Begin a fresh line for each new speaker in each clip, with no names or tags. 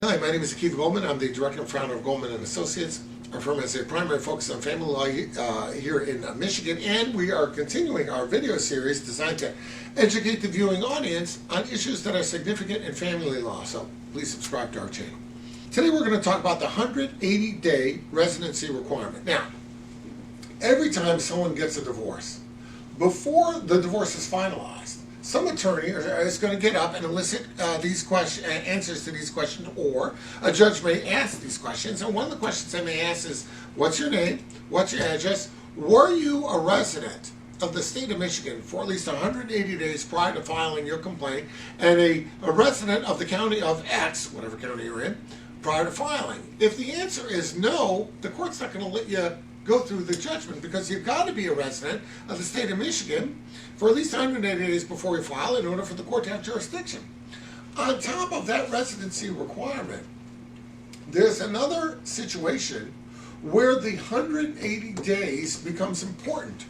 Hi, my name is Goldman. I'm the director and founder of Goldman and Associates. Our firm has a primary focus on family law here in Michigan, and we are continuing our video series designed to educate the viewing audience on issues that are significant in family law. So please subscribe to our channel. Today we're going to talk about the 180-day residency requirement. Now, every time someone gets a divorce, before the divorce is finalized, some attorney is going to get up and elicit answers to these questions, or a judge may ask these questions. And one of the questions they may ask is, what's your name? What's your address? Were you a resident of the state of Michigan for at least 180 days prior to filing your complaint, and a resident of the county of X, whatever county you're in, prior to filing? If the answer is no, the court's not going to let you go through the judgment, because you've got to be a resident of the state of Michigan for at least 180 days before you file in order for the court to have jurisdiction. On top of that residency requirement, there's another situation where the 180 days becomes important.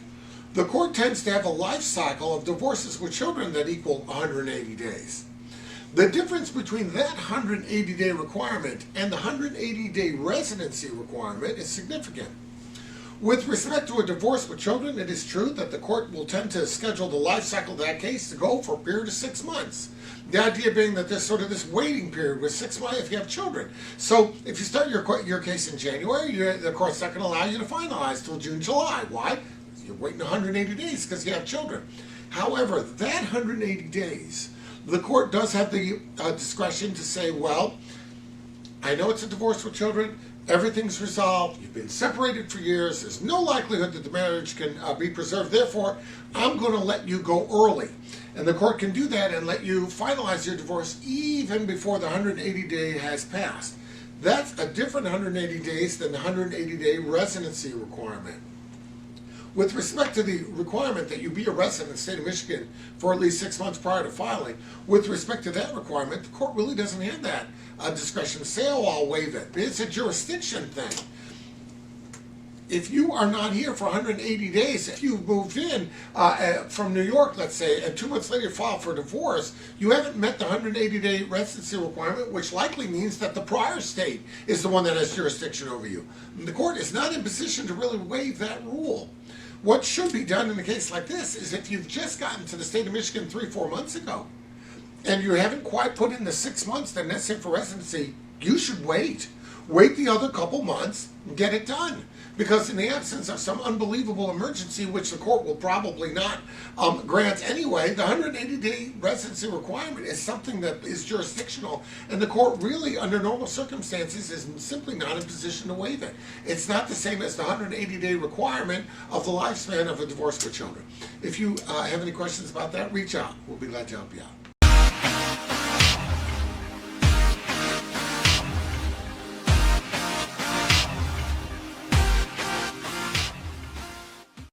The court tends to have a life cycle of divorces with children that equal 180 days. The difference between that 180-day requirement and the 180-day residency requirement is significant. With respect to a divorce with children, it is true that the court will tend to schedule the life cycle of that case to go for a period of 6 months. The idea being that there's sort of this waiting period with 6 months if you have children. So if you start your case in January, the court's not going to allow you to finalize till June, July. Why? You're waiting 180 days because you have children. However, that 180 days, the court does have the discretion to say, well, I know it's a divorce with children. Everything's resolved. You've been separated for years. There's no likelihood that the marriage can be preserved. Therefore, I'm going to let you go early. And the court can do that and let you finalize your divorce even before the 180-day has passed. That's a different 180 days than the 180-day residency requirement. With respect to the requirement that you be a resident in the state of Michigan for at least 6 months prior to filing, with respect to that requirement, the court really doesn't have that discretion to say, oh, I'll waive it. It's a jurisdiction thing. If you are not here for 180 days, if you've moved in from New York, let's say, and 2 months later file for divorce, you haven't met the 180-day residency requirement, which likely means that the prior state is the one that has jurisdiction over you. And the court is not in position to really waive that rule. What should be done in a case like this is, if you've just gotten to the state of Michigan 3-4 months ago, and you haven't quite put in the 6 months that are necessary for residency, you should wait. Wait the other couple months and get it done. Because in the absence of some unbelievable emergency, which the court will probably not grant anyway, the 180-day residency requirement is something that is jurisdictional, and the court really, under normal circumstances, is simply not in position to waive it. It's not the same as the 180-day requirement of the lifespan of a divorce with children. If you have any questions about that, reach out. We'll be glad to help you out.